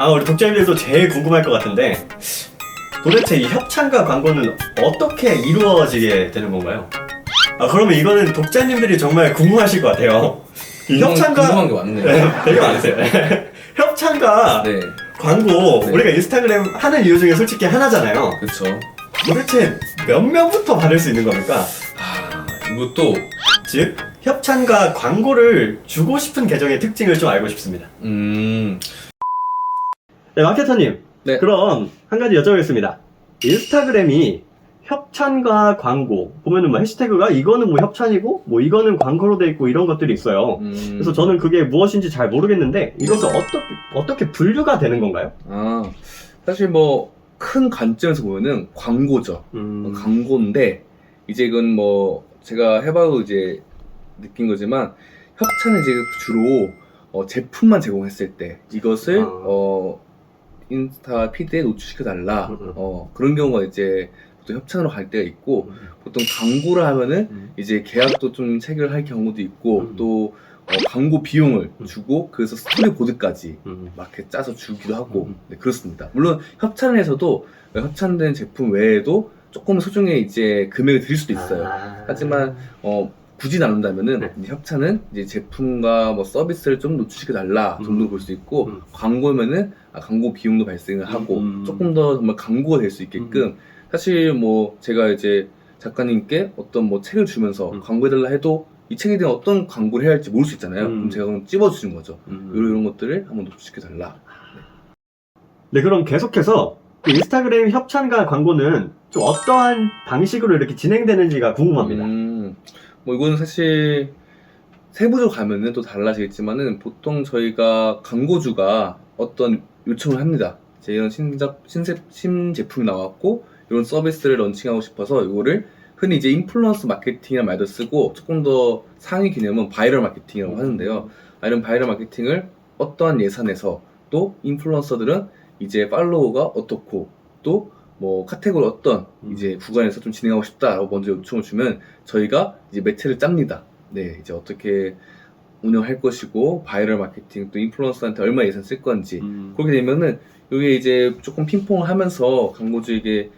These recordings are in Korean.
우리 독자님들도 제일 궁금할 것 같은데 도대체 이 협찬과 광고는 어떻게 이루어지게 되는 건가요? 그러면 이거는 독자님들이 정말 궁금하실 것 같아요. 이 협찬과 궁금한 게 많네요. 네, 되게 많으세요. 협찬과 네, 광고 네. 우리가 인스타그램 하는 이유 중에 솔직히 하나잖아요. 그렇죠. 도대체 몇 명부터 받을 수 있는 겁니까? 이것도 즉 협찬과 광고를 주고 싶은 계정의 특징을 좀 알고 싶습니다. 음, 네, 마케터님. 네. 그럼 한 가지 여쭤보겠습니다. 인스타그램이 협찬과 광고 보면은 뭐 해시태그가 이거는 뭐 협찬이고 뭐 이거는 광고로 돼 있고 이런 것들이 있어요. 그래서 저는 그게 무엇인지 잘 모르겠는데 이것은 어떻게 분류가 되는 건가요? 사실 뭐 큰 관점에서 보면은 광고죠. 광고인데 이제 이건 뭐 제가 해봐도 이제 느낀 거지만 협찬은 이제 주로 제품만 제공했을 때 이것을 인스타 피드에 노출시켜 달라. 그런 경우가 이제 보통 협찬으로 갈 때가 있고, 보통 광고를 하면은 이제 계약도 좀 체결할 경우도 있고, 또 광고 비용을 주고 그래서 스토리보드까지 막 이렇게 짜서 주기도 하고. 네, 그렇습니다. 물론 협찬에서도 협찬된 제품 외에도 조금 소정의 이제 금액을 드릴 수도 있어요. 하지만 굳이 나눈다면은 이제 협찬은 이제 제품과 뭐 서비스를 좀 노출시켜 달라 정도로 볼 수 있고, 광고면은 광고 비용도 발생을 하고 조금 더 정말 광고가 될 수 있게끔 사실 뭐 제가 이제 작가님께 어떤 뭐 책을 주면서 광고해달라 해도 이 책에 대한 어떤 광고를 해야 할지 모를 수 있잖아요. 그럼 제가 그럼 찝어주는 거죠. 이런 것들을 한번 노출시켜 달라. 네, 그럼 계속해서 인스타그램 협찬과 광고는 좀 어떠한 방식으로 이렇게 진행되는지가 궁금합니다. 뭐 이거는 사실 세부적으로 가면은 또 달라지겠지만은 보통 저희가 광고주가 어떤 요청을 합니다. 이제 이런 신제품이 나왔고 이런 서비스를 런칭하고 싶어서 이거를 흔히 이제 인플루언서 마케팅이라는 말도 쓰고 조금 더 상위 개념은 바이럴 마케팅이라고 하는데요. 이런 바이럴 마케팅을 어떠한 예산에서 또 인플루언서들은 이제 팔로워가 어떻고 또 뭐 카테고리 어떤 이제 구간에서 좀 진행하고 싶다라고 먼저 요청을 주면 저희가 이제 매체를 짭니다. 네, 이제 어떻게 운영할 것이고 바이럴 마케팅 또 인플루언서한테 얼마 예산 쓸 건지 그렇게 되면은 이게 이제 조금 핑퐁을 하면서 광고주에게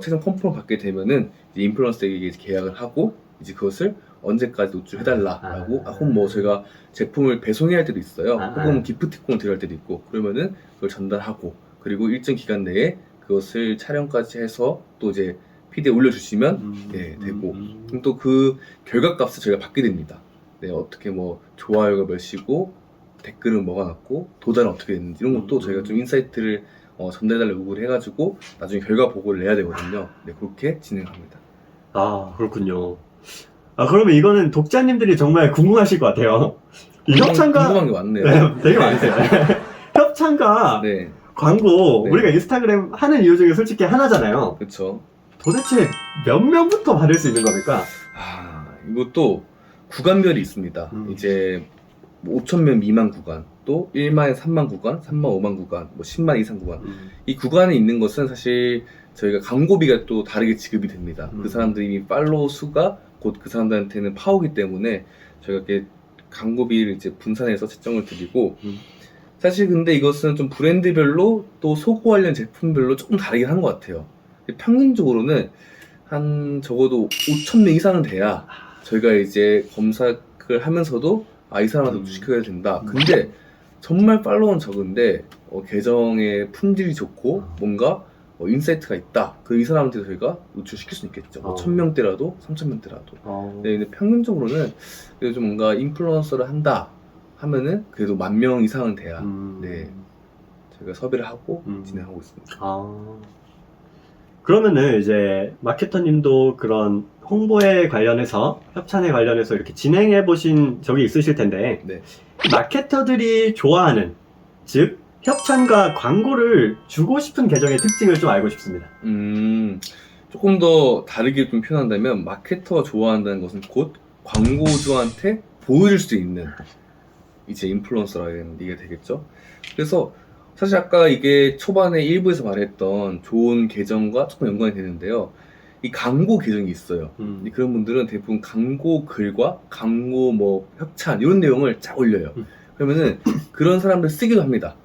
최종 펌프를 받게 되면은 이제 인플루언서에게 계약을 하고 이제 그것을 언제까지 노출해달라라고 혹은 뭐 저희가 제품을 배송해야 할 때도 있어요. 혹은 기프티콘을 드릴 때도 있고 그러면은 그걸 전달하고 그리고 일정 기간 내에 그것을 촬영까지 해서 또 이제 피드에 올려주시면 되고 또 그 결과값을 저희가 받게 됩니다. 네, 어떻게 뭐 좋아요가 몇이고 댓글은 뭐가 났고 도달은 어떻게 됐는지 이런 것도 저희가 좀 인사이트를 전달해달라고 요구를 해가지고 나중에 결과 보고를 내야 되거든요. 네, 그렇게 진행합니다. 그렇군요. 그러면 이거는 독자님들이 정말 궁금하실 것 같아요. 이 협찬과 궁금한 게 많네요. 네, 되게 많으세요. 협찬과 네, 광고 네. 우리가 인스타그램 하는 이유 중에 솔직히 하나잖아요. 그렇죠. 도대체 몇 명부터 받을 수 있는 겁니까? 이것도 구간별이 있습니다. 이제 뭐 5,000명 미만 구간, 또 1만에 3만 구간, 3만 5만 구간, 뭐 10만 이상 구간. 이 구간에 있는 것은 사실 저희가 광고비가 또 다르게 지급이 됩니다. 그 사람들이 이미 팔로우 수가 곧 그 사람들한테는 파오기 때문에 저희가 이렇게 광고비를 이제 분산해서 책정을 드리고 사실 근데 이것은 좀 브랜드별로 또 소고 관련 제품별로 조금 다르긴 한 것 같아요. 평균적으로는 한 적어도 5,000명 이상은 돼야 저희가 이제 검색을 하면서도 이 사람한테 노출시켜야 된다. 근데 정말 팔로워는 적은데 계정의 품질이 좋고 뭔가 인사이트가 있다. 이 사람한테 저희가 노출시킬 수 있겠죠. 1,000명대라도 3,000명대라도. 네, 근데 평균적으로는 그래도 좀 뭔가 인플루언서를 한다 하면은 그래도 10,000명 이상은 돼야 네, 저희가 섭외를 하고 진행하고 있습니다. 그러면은 이제 마케터님도 그런 홍보에 관련해서 협찬에 관련해서 이렇게 진행해 보신 적이 있으실 텐데 네. 마케터들이 좋아하는 즉 협찬과 광고를 주고 싶은 계정의 특징을 좀 알고 싶습니다. 조금 더 다르게 좀 표현한다면 마케터가 좋아한다는 것은 곧 광고주한테 보여줄 수 있는 이제 인플루언서라는 얘기가 되겠죠. 그래서 사실 아까 이게 초반에 일부에서 말했던 좋은 계정과 조금 연관이 되는데요. 이 광고 계정이 있어요. 그런 분들은 대부분 광고 글과 광고 뭐 협찬 이런 내용을 쫙 올려요. 그러면은 그런 사람들 쓰기도 합니다.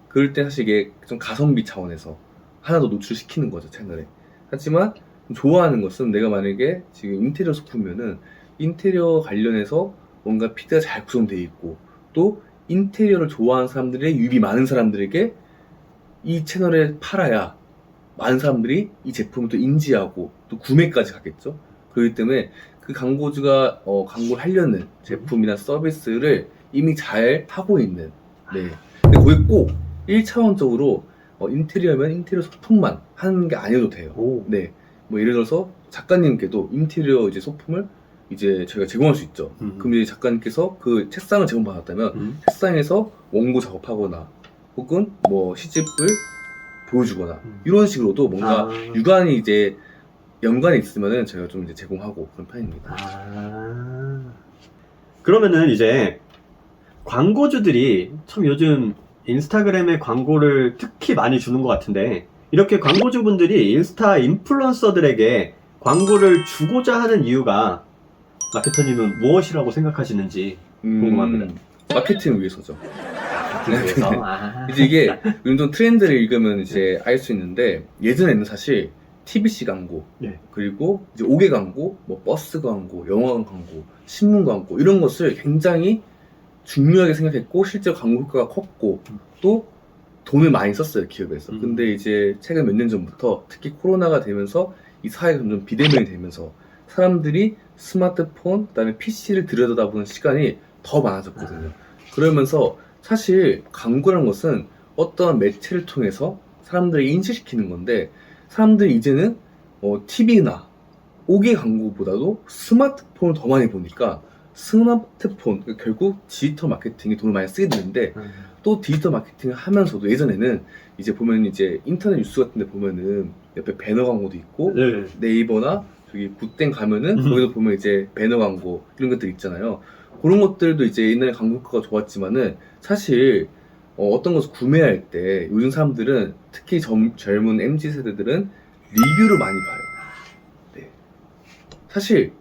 그럴 때 사실 이게 좀 가성비 차원에서 하나 더 노출시키는 거죠, 채널에. 하지만 좋아하는 것은 내가 만약에 지금 인테리어 소품이면은 인테리어 관련해서 뭔가 피드가 잘 구성되어 있고 또 인테리어를 좋아하는 사람들의 유입이 많은 사람들에게 이 채널에 팔아야 많은 사람들이 이 제품을 또 인지하고 또 구매까지 가겠죠. 그렇기 때문에 그 광고주가 광고를 하려는 제품이나 서비스를 이미 잘 하고 있는, 네. 근데 거기 꼭 1차원적으로 인테리어면 인테리어 소품만 하는 게 아니어도 돼요. 오. 네. 뭐 예를 들어서 작가님께도 인테리어 이제 소품을 이제 저희가 제공할 수 있죠. 그럼 이제 작가님께서 그 책상을 제공받았다면 책상에서 원고 작업하거나 혹은 뭐 시집을 보여주거나 이런 식으로도 뭔가 유관이 이제 연관이 있으면은 저희가 좀 이제 제공하고 그런 편입니다. 그러면은 이제 광고주들이 참 요즘 인스타그램에 광고를 특히 많이 주는 것 같은데, 이렇게 광고주분들이 인스타 인플루언서들에게 광고를 주고자 하는 이유가 마케터님은 무엇이라고 생각하시는지 궁금합니다. 마케팅을 위해서죠. 위해서? 이제 이게 요즘 트렌드를 읽으면 이제 알 수 있는데, 예전에는 사실 TBC 광고, 네. 그리고 이제 옥외 광고, 뭐 버스 광고, 영화관 광고, 신문 광고 이런 것을 굉장히 중요하게 생각했고 실제 광고 효과가 컸고 또 돈을 많이 썼어요, 기업에서. 근데 이제 최근 몇 년 전부터 특히 코로나가 되면서 이 사회가 점점 비대면이 되면서 사람들이 스마트폰, 그다음에 PC를 들여다보는 시간이 더 많아졌거든요. 그러면서 사실 광고라는 것은 어떤 매체를 통해서 사람들이 인식시키는 건데, 사람들이 이제는 TV나 옥외 광고보다도 스마트폰을 더 많이 보니까 스마트폰, 그러니까 결국 디지털 마케팅에 돈을 많이 쓰게 되는데, 또 디지털 마케팅을 하면서도 예전에는 이제 보면 이제 인터넷 뉴스 같은 데 보면은 옆에 배너 광고도 있고, 네. 네이버나 저기 굿땡 가면은 거기도 보면 이제 배너 광고 이런 것들 있잖아요. 그런 것들도 이제 옛날에 광고 효과가 좋았지만은 사실 어떤 것을 구매할 때 요즘 사람들은 특히 젊은 MZ 세대들은 리뷰를 많이 봐요. 네. 사실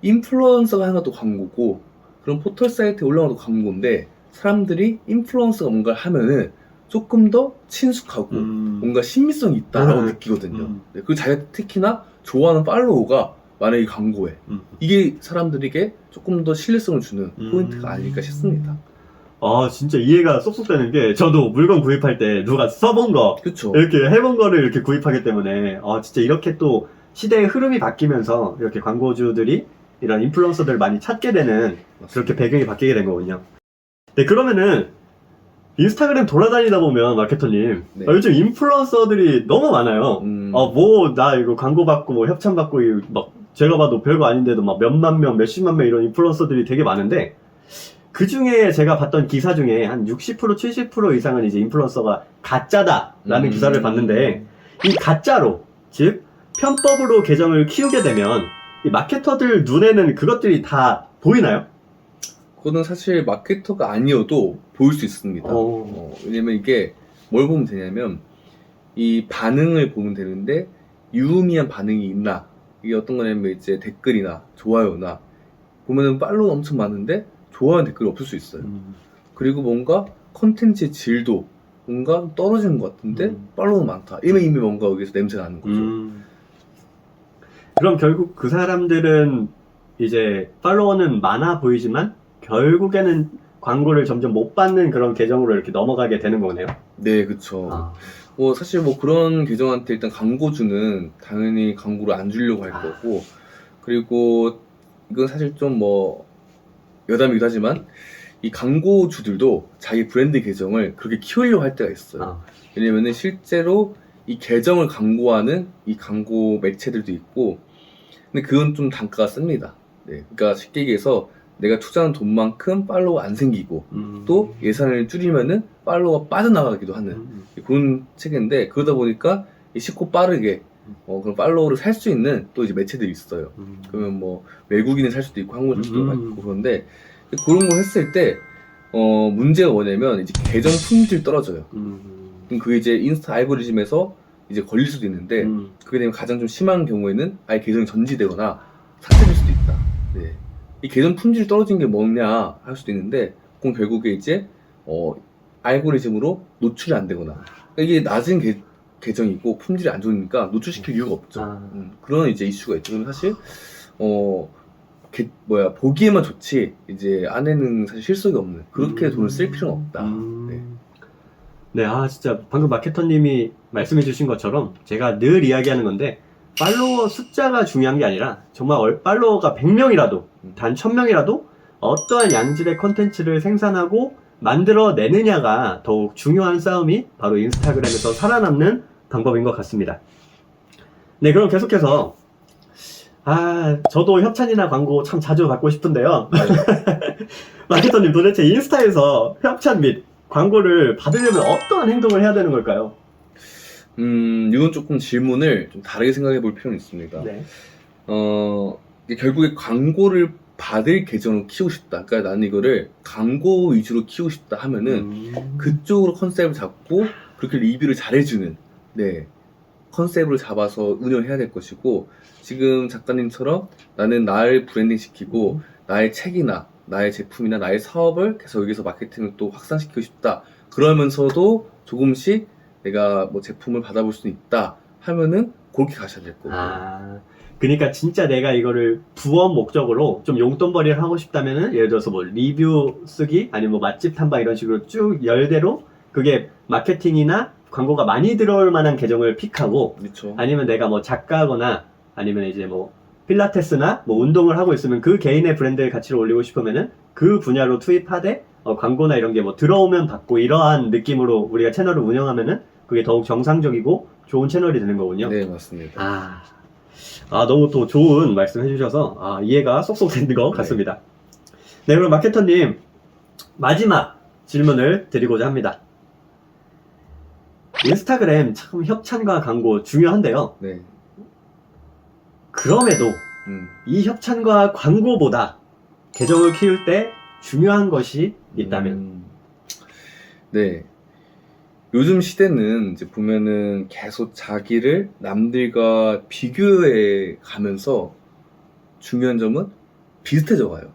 인플루언서가 하는 것도 광고고 그런 포털 사이트에 올라가도 광고인데, 사람들이 인플루언서가 뭔가를 하면은 조금 더 친숙하고 뭔가 신미성이 있다라고 느끼거든요. 네, 그리고 자기가 특히나 좋아하는 팔로워가 만약에 광고에 이게 사람들에게 조금 더 신뢰성을 주는 포인트가 아닐까 싶습니다. 진짜 이해가 쏙쏙 되는 게, 저도 물건 구입할 때 누가 써본 거, 그쵸. 이렇게 해본 거를 이렇게 구입하기 때문에, 진짜 이렇게 또 시대의 흐름이 바뀌면서 이렇게 광고주들이 이런 인플루언서들을 많이 찾게 되는, 그렇게 배경이 바뀌게 된 거군요. 네, 그러면은 인스타그램 돌아다니다 보면 마케터님, 네. 요즘 인플루언서들이 너무 많아요. 나 이거 광고 받고 뭐 협찬 받고 막 제가 봐도 별거 아닌데도 막 몇만 명, 몇십만 명 이런 인플루언서들이 되게 많은데, 그 중에 제가 봤던 기사 중에 한 60%, 70% 이상은 이제 인플루언서가 가짜다라는 기사를 봤는데, 이 가짜로, 즉 편법으로 계정을 키우게 되면 이 마케터들 눈에는 그것들이 다 보이나요? 그거는 사실 마케터가 아니어도 보일 수 있습니다. 왜냐면 이게 뭘 보면 되냐면 이 반응을 보면 되는데, 유의미한 반응이 있나, 이게 어떤 거냐면 이제 댓글이나 좋아요나 보면은 팔로우 엄청 많은데 좋아요 댓글이 없을 수 있어요. 그리고 뭔가 컨텐츠의 질도 뭔가 떨어지는 것 같은데 팔로우는 많다, 이미 뭔가 여기서 냄새가 나는 거죠. 그럼 결국 그 사람들은 이제 팔로워는 많아 보이지만 결국에는 광고를 점점 못 받는 그런 계정으로 이렇게 넘어가게 되는 거네요. 네, 그쵸. 사실 뭐 그런 계정한테 일단 광고주는 당연히 광고를 안 주려고 할 거고, 그리고 이건 사실 좀 뭐 여담이기도 하지만 이 광고주들도 자기 브랜드 계정을 그렇게 키우려고 할 때가 있어요. 왜냐면은 실제로 이 계정을 광고하는 이 광고 매체들도 있고, 근데 그건 좀 단가가 씁니다. 네, 그러니까 쉽게 얘기해서 내가 투자한 돈만큼 팔로워가 안 생기고 또 예산을 줄이면은 팔로워가 빠져나가기도 하는 그런 체계인데, 그러다 보니까 쉽고 빠르게 그런 팔로워를 살 수 있는 또 이제 매체들이 있어요. 그러면 뭐 외국인을 살 수도 있고 한국을 살 수도 있고, 그런데 그런 걸 했을 때 문제가 뭐냐면 이제 계정 품질이 떨어져요. 그럼 그게 이제 인스타 알고리즘에서 이제 걸릴 수도 있는데, 그게 되면 가장 좀 심한 경우에는 아예 계정이 전지되거나 삭제될 수도 있다. 네. 이 계정 품질이 떨어진 게 뭐냐 할 수도 있는데, 그건 결국에 이제 알고리즘으로 노출이 안 되거나 그러니까 이게 낮은 계정이고 품질이 안 좋으니까 노출시킬 이유가 없죠. 그런 이제 이슈가 있죠. 그럼 사실 보기에만 좋지 이제 안에는 사실 실속이 없는 그렇게 돈을 쓸 필요는 없다. 네. 네, 진짜 방금 마케터님이 말씀해주신 것처럼 제가 늘 이야기하는 건데 팔로워 숫자가 중요한 게 아니라 정말 팔로워가 100명이라도 단 1000명이라도 어떠한 양질의 컨텐츠를 생산하고 만들어내느냐가 더욱 중요한 싸움이 바로 인스타그램에서 살아남는 방법인 것 같습니다. 네, 그럼 계속해서 저도 협찬이나 광고 참 자주 받고 싶은데요. 마케터님, 도대체 인스타에서 협찬 및 광고를 받으려면 어떠한 행동을 해야 되는 걸까요? 이건 조금 질문을 좀 다르게 생각해 볼 필요는 있습니다. 네. 이게 결국에 광고를 받을 계정을 키우고 싶다. 그러니까 나는 이거를 광고 위주로 키우고 싶다 하면은 그쪽으로 컨셉을 잡고 그렇게 리뷰를 잘해주는 컨셉으로 잡아서 운영해야 될 것이고 지금 작가님처럼 나는 나를 브랜딩 시키고 나의 책이나 나의 제품이나 나의 사업을 계속 여기서 마케팅을 또 확산시키고 싶다. 그러면서도 조금씩 내가 뭐 제품을 받아볼 수 있다 하면은 그렇게 가셔야 될 거고. 그러니까 진짜 내가 이거를 부업 목적으로 좀 용돈벌이를 하고 싶다면은 예를 들어서 뭐 리뷰 쓰기 아니면 뭐 맛집 탐방 이런 식으로 쭉 열대로 그게 마케팅이나 광고가 많이 들어올 만한 계정을 픽하고 그렇죠. 아니면 내가 뭐 작가거나 아니면 이제 뭐 필라테스나 뭐 운동을 하고 있으면 그 개인의 브랜드의 가치를 올리고 싶으면은 그 분야로 투입하되 광고나 이런 게 뭐 들어오면 받고 이러한 느낌으로 우리가 채널을 운영하면은 그게 더욱 정상적이고 좋은 채널이 되는 거군요. 네, 맞습니다. 너무 또 좋은 말씀 해주셔서 이해가 쏙쏙 되는 것 같습니다. 네, 그럼 마케터님 마지막 질문을 드리고자 합니다. 인스타그램 참 협찬과 광고 중요한데요. 네. 그럼에도 이 협찬과 광고보다 계정을 키울 때 중요한 것이 있다면? 네. 요즘 시대는 이제 보면은 계속 자기를 남들과 비교해 가면서 중요한 점은 비슷해져 가요.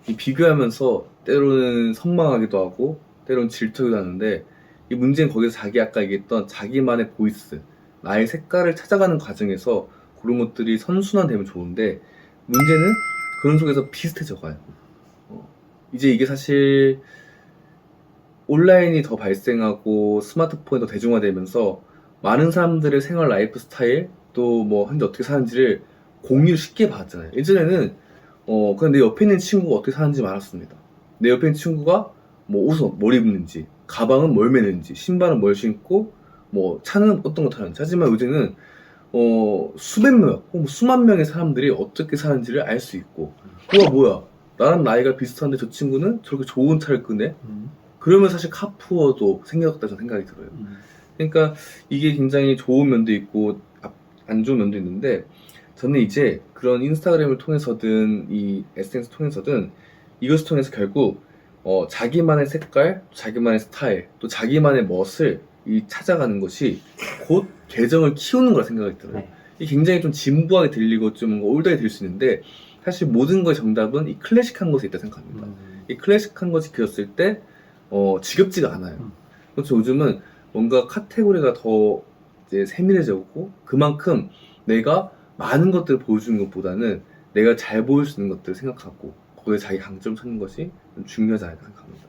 이 비교하면서 때로는 선망하기도 하고 때로는 질투하기도 하는데 이 문제는 거기서 자기 아까 얘기했던 자기만의 보이스, 나의 색깔을 찾아가는 과정에서 그런 것들이 선순환되면 좋은데 문제는 그런 속에서 비슷해져 가요. 이제 이게 사실 온라인이 더 발생하고 스마트폰이 더 대중화되면서 많은 사람들의 생활 라이프 스타일 또 뭐 현재 어떻게 사는지를 공유를 쉽게 받았잖아요. 예전에는 그냥 내 옆에 있는 친구가 어떻게 사는지 알았습니다. 내 옆에 있는 친구가 뭐 옷은 뭘 입는지, 가방은 뭘 매는지, 신발은 뭘 신고, 뭐 차는 어떤 거 타는지. 하지만 요즘은 수백 명, 혹은 수만 명의 사람들이 어떻게 사는지를 알 수 있고, 뭐야, 나랑 나이가 비슷한데 저 친구는 저렇게 좋은 차를 끄네? 그러면 사실 카푸어도 생겼다고 생각이 들어요. 그러니까 이게 굉장히 좋은 면도 있고 안 좋은 면도 있는데 저는 이제 그런 인스타그램을 통해서든 이 SNS 통해서든 이것을 통해서 결국 자기만의 색깔, 자기만의 스타일, 또 자기만의 멋을 찾아가는 것이 곧 계정을 키우는 거라 생각이 들어요. 이게 굉장히 좀 진부하게 들리고 좀 올드하게 들릴 수 있는데 사실 모든 거의 정답은 이 클래식한 것에 있다 생각합니다. 이 클래식한 것이 그렸을 때 지겹지가 않아요. 그렇죠. 요즘은 뭔가 카테고리가 더 이제 세밀해졌고 그만큼 내가 많은 것들을 보여주는 것보다는 내가 잘 보일 수 있는 것들을 생각하고 거기에 자기 강점을 찾는 것이 좀 중요하지 않을까 생각합니다.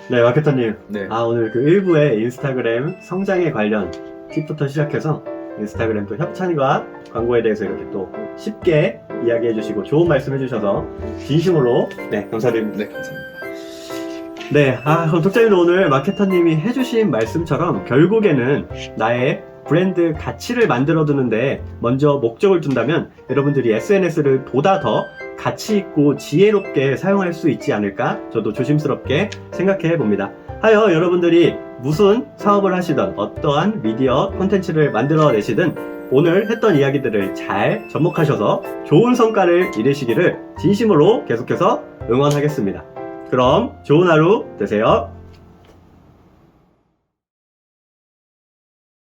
네, 마케터님. 네. 오늘 그 1부의 인스타그램 성장에 관련 팁부터 시작해서 인스타그램 또 협찬과 광고에 대해서 이렇게 또 쉽게 이야기해 주시고 좋은 말씀 해주셔서 진심으로 감사드립니다. 네, 감사합니다. 네, 그럼 독자님도 오늘 마케터님이 해주신 말씀처럼 결국에는 나의 브랜드 가치를 만들어두는데 먼저 목적을 둔다면 여러분들이 SNS를 보다 더 가치 있고 지혜롭게 사용할 수 있지 않을까 저도 조심스럽게 생각해 봅니다. 하여 여러분들이 무슨 사업을 하시든 어떠한 미디어 콘텐츠를 만들어내시든 오늘 했던 이야기들을 잘 접목하셔서 좋은 성과를 이루시기를 진심으로 계속해서 응원하겠습니다. 그럼 좋은 하루 되세요.